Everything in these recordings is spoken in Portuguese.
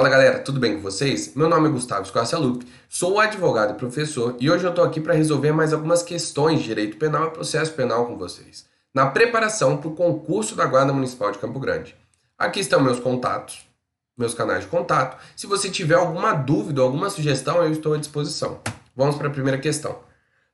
Fala galera, tudo bem com vocês? Meu nome é Gustavo Scorcialupi, sou advogado e professor e hoje eu estou aqui para resolver mais algumas questões de direito penal e processo penal com vocês, na preparação para o concurso da Guarda Municipal de Campo Grande. Aqui estão meus contatos, meus canais de contato. Se você tiver alguma dúvida ou alguma sugestão, eu estou à disposição. Vamos para a primeira questão.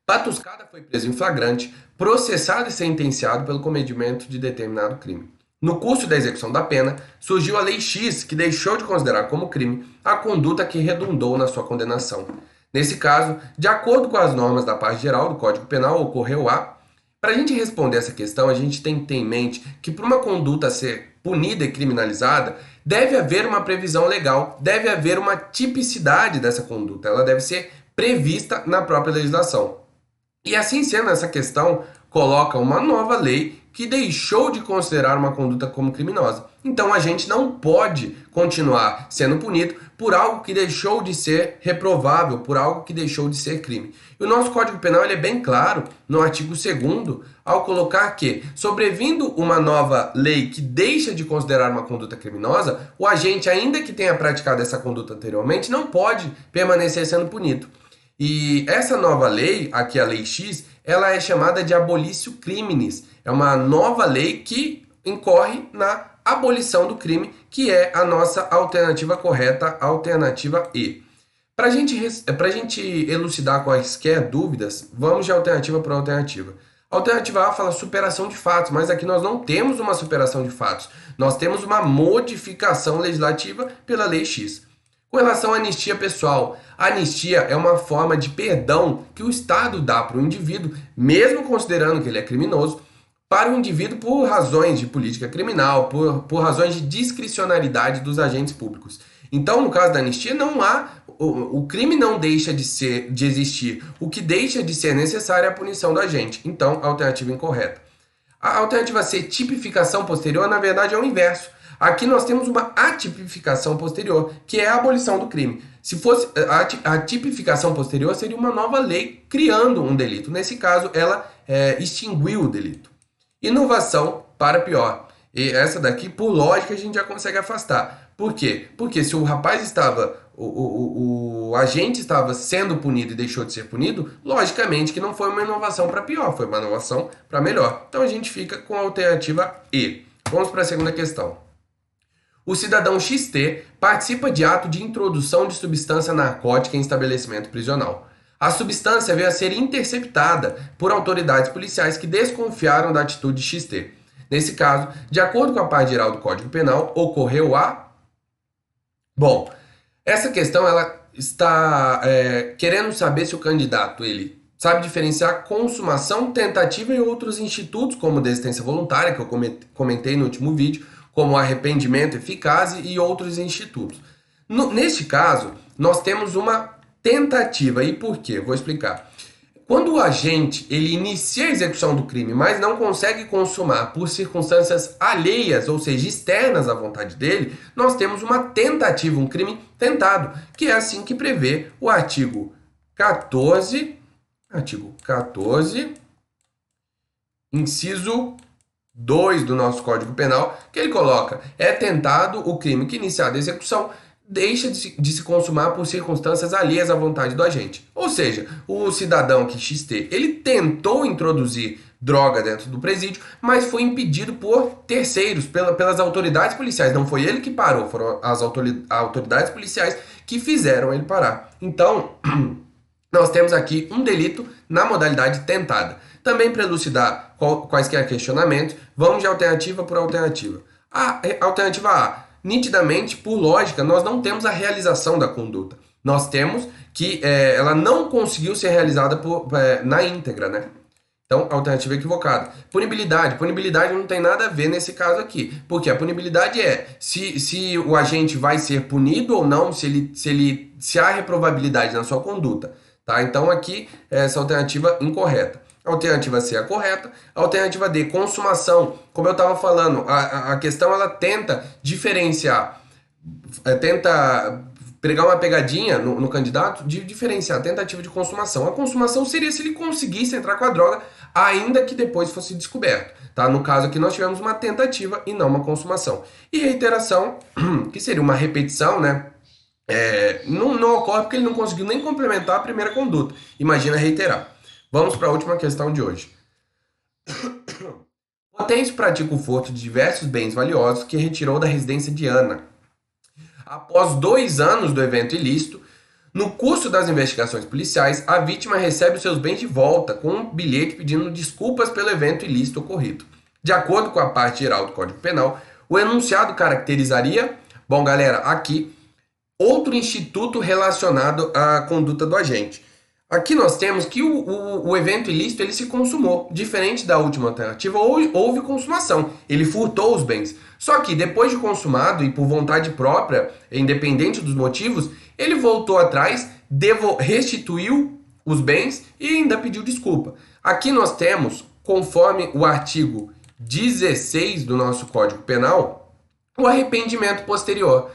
Patuscada foi preso em flagrante, processado e sentenciado pelo cometimento de determinado crime. No curso da execução da pena, surgiu a Lei X, que deixou de considerar como crime a conduta que redundou na sua condenação. Nesse caso, de acordo com as normas da parte geral do Código Penal, ocorreu a... Para a gente responder essa questão, a gente tem que ter em mente que para uma conduta ser punida e criminalizada, deve haver uma previsão legal, deve haver uma tipicidade dessa conduta, ela deve ser prevista na própria legislação. E assim sendo, essa questão coloca uma nova lei que deixou de considerar uma conduta como criminosa. Então a gente não pode continuar sendo punido por algo que deixou de ser reprovável, por algo que deixou de ser crime. E o nosso Código Penal ele é bem claro no artigo 2º, ao colocar que, sobrevindo uma nova lei que deixa de considerar uma conduta criminosa, o agente, ainda que tenha praticado essa conduta anteriormente, não pode permanecer sendo punido. E essa nova lei, aqui a Lei X, ela é chamada de abolicio criminis. É uma nova lei que incorre na abolição do crime, que é a nossa alternativa correta, alternativa E. Para a gente elucidar quaisquer dúvidas, vamos de alternativa por alternativa. A alternativa A fala superação de fatos, mas aqui nós não temos uma superação de fatos. Nós temos uma modificação legislativa pela Lei X. Com relação à anistia pessoal, a anistia é uma forma de perdão que o Estado dá para o indivíduo, mesmo considerando que ele é criminoso, para o indivíduo por razões de política criminal, por razões de discricionariedade dos agentes públicos. Então, no caso da anistia, não há o crime não deixa de existir. O que deixa de ser necessário é a punição do agente. Então, a alternativa incorreta. A alternativa C, tipificação posterior, na verdade é o inverso. Aqui nós temos uma atipificação posterior, que é a abolição do crime. Se fosse a tipificação posterior, seria uma nova lei criando um delito. Nesse caso, ela extinguiu o delito. Inovação para pior. E essa daqui, por lógica, a gente já consegue afastar. Por quê? Porque se o rapaz estava, o agente estava sendo punido e deixou de ser punido, logicamente que não foi uma inovação para pior, foi uma inovação para melhor. Então a gente fica com a alternativa E. Vamos para a segunda questão. O cidadão XT participa de ato de introdução de substância narcótica em estabelecimento prisional. A substância veio a ser interceptada por autoridades policiais que desconfiaram da atitude de XT. Nesse caso, de acordo com a parte geral do Código Penal, ocorreu a... Bom, essa questão ela está querendo saber se o candidato ele sabe diferenciar consumação, tentativa e outros institutos, como desistência voluntária, que eu comentei no último vídeo, como arrependimento eficaz e outros institutos. Neste caso, nós temos uma tentativa. E por quê? Vou explicar. Quando o agente ele inicia a execução do crime, mas não consegue consumar por circunstâncias alheias, ou seja, externas à vontade dele, nós temos uma tentativa, um crime tentado, que é assim que prevê o artigo 14, inciso 2 do nosso Código Penal, que ele coloca, é tentado o crime que iniciado a execução deixa de se consumar por circunstâncias alheias à vontade do agente. Ou seja, o cidadão que XT, ele tentou introduzir droga dentro do presídio, mas foi impedido por terceiros, pelas autoridades policiais. Não foi ele que parou, foram as autoridades policiais que fizeram ele parar. Então, nós temos aqui um delito na modalidade tentada. Também para elucidar quaisquer questionamentos, vamos de alternativa por alternativa. A alternativa A. Nitidamente, por lógica, nós não temos a realização da conduta. Nós temos que ela não conseguiu ser realizada na íntegra, né? Então, alternativa equivocada. Punibilidade. Punibilidade não tem nada a ver nesse caso aqui. Porque a punibilidade é se o agente vai ser punido ou não, se há reprovabilidade na sua conduta. Tá? Então, aqui, essa alternativa incorreta. A alternativa C é a correta. A alternativa D, consumação. Como eu estava falando, a questão ela tenta diferenciar, tenta pregar uma pegadinha no candidato de diferenciar a tentativa de consumação. A consumação seria se ele conseguisse entrar com a droga, ainda que depois fosse descoberto. Tá? No caso aqui nós tivemos uma tentativa e não uma consumação. E reiteração, que seria uma repetição, né? Não ocorre porque ele não conseguiu nem complementar a primeira conduta. Imagina reiterar. Vamos para a última questão de hoje. Potêncio pratica o furto de diversos bens valiosos que retirou da residência de Ana. Após 2 anos do evento ilícito, no curso das investigações policiais, a vítima recebe os seus bens de volta com um bilhete pedindo desculpas pelo evento ilícito ocorrido. De acordo com a parte geral do Código Penal, o enunciado caracterizaria, bom galera, aqui, outro instituto relacionado à conduta do agente. Aqui nós temos que o evento ilícito ele se consumou. Diferente da última alternativa, houve consumação. Ele furtou os bens. Só que depois de consumado e por vontade própria, independente dos motivos, ele voltou atrás, restituiu os bens e ainda pediu desculpa. Aqui nós temos, conforme o artigo 16 do nosso Código Penal, o arrependimento posterior.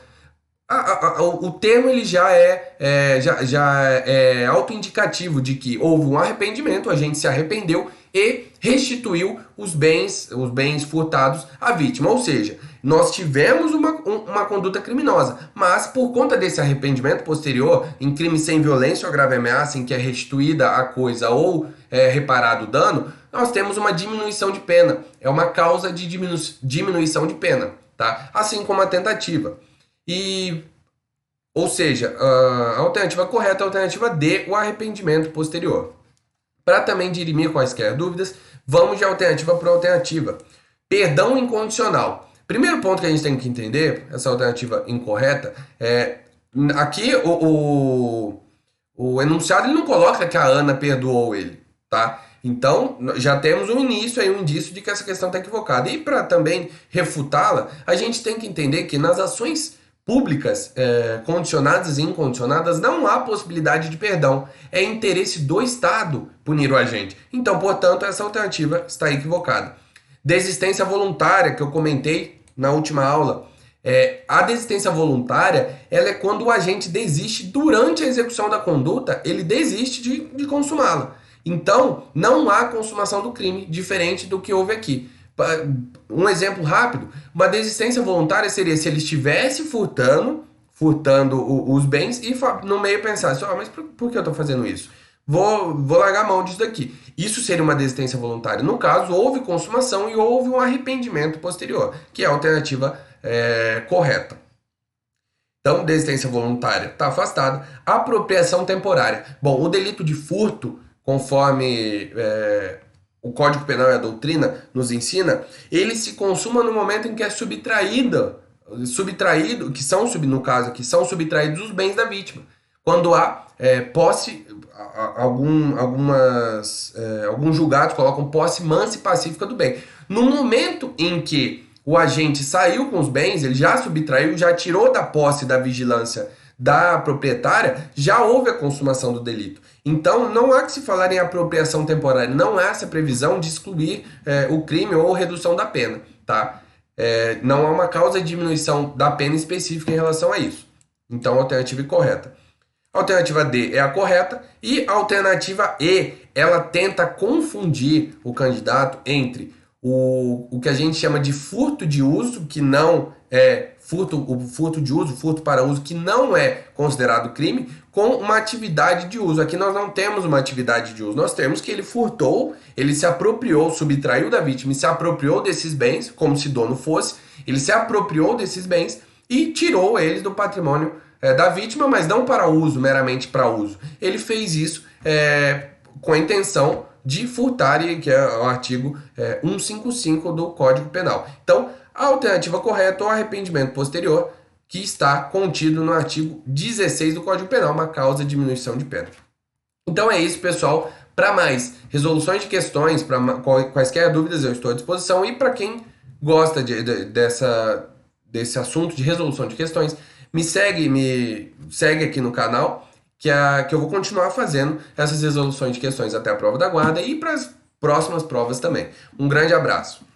O termo ele já é autoindicativo de que houve um arrependimento, a gente se arrependeu e restituiu os bens furtados à vítima. Ou seja, nós tivemos uma conduta criminosa, mas por conta desse arrependimento posterior, em crime sem violência ou grave ameaça, em que é restituída a coisa ou reparado o dano, nós temos uma diminuição de pena. É uma causa de diminuição de pena, tá? Assim como a tentativa. Ou seja, a alternativa correta é a alternativa D, o arrependimento posterior. Para também dirimir quaisquer dúvidas, vamos de alternativa por alternativa. Perdão incondicional. Primeiro ponto que a gente tem que entender, essa alternativa incorreta, aqui o enunciado ele não coloca que a Ana perdoou ele, tá? Então, já temos um início aí, um indício de que essa questão está equivocada. E para também refutá-la, a gente tem que entender que nas ações públicas, condicionadas e incondicionadas, não há possibilidade de perdão. É interesse do Estado punir o agente. Então, portanto, essa alternativa está equivocada. Desistência voluntária, que eu comentei na última aula. A desistência voluntária, ela é quando o agente desiste durante a execução da conduta, ele desiste de consumá-la. Então, não há consumação do crime, diferente do que houve aqui. Um exemplo rápido, uma desistência voluntária seria se ele estivesse furtando os bens e no meio pensasse, mas por que eu estou fazendo isso? Vou largar a mão disso daqui. Isso seria uma desistência voluntária. No caso, houve consumação e houve um arrependimento posterior, que é a alternativa correta. Então, desistência voluntária está afastada. Apropriação temporária. Bom, o delito de furto, conforme o Código Penal e a doutrina nos ensina, ele se consuma no momento em que é subtraído, que são subtraídos os bens da vítima. Quando há posse, alguns julgados colocam posse mansa e pacífica do bem. No momento em que o agente saiu com os bens, ele já subtraiu, já tirou da posse da vigilância da proprietária, já houve a consumação do delito. Então, não há que se falar em apropriação temporária, não há essa previsão de excluir o crime ou redução da pena, tá? Não há uma causa de diminuição da pena específica em relação a isso. Então, a alternativa é correta. A alternativa D é a correta e a alternativa E, ela tenta confundir o candidato entre o que a gente chama de furto de uso, que não é furto de uso, furto para uso, que não é considerado crime, com uma atividade de uso. Aqui nós não temos uma atividade de uso, nós temos que ele furtou, ele se apropriou, subtraiu da vítima e se apropriou desses bens, como se dono fosse, ele se apropriou desses bens e tirou eles do patrimônio da vítima, mas não para uso, meramente para uso. Ele fez isso com a intenção de furtar, que é o artigo 155 do Código Penal. Então, a alternativa correta é o arrependimento posterior, que está contido no artigo 16 do Código Penal, uma causa de diminuição de pena. Então é isso, pessoal. Para mais resoluções de questões, para quaisquer dúvidas, eu estou à disposição. E para quem gosta desse assunto de resolução de questões, me segue aqui no canal, que eu vou continuar fazendo essas resoluções de questões até a prova da guarda e para as próximas provas também. Um grande abraço.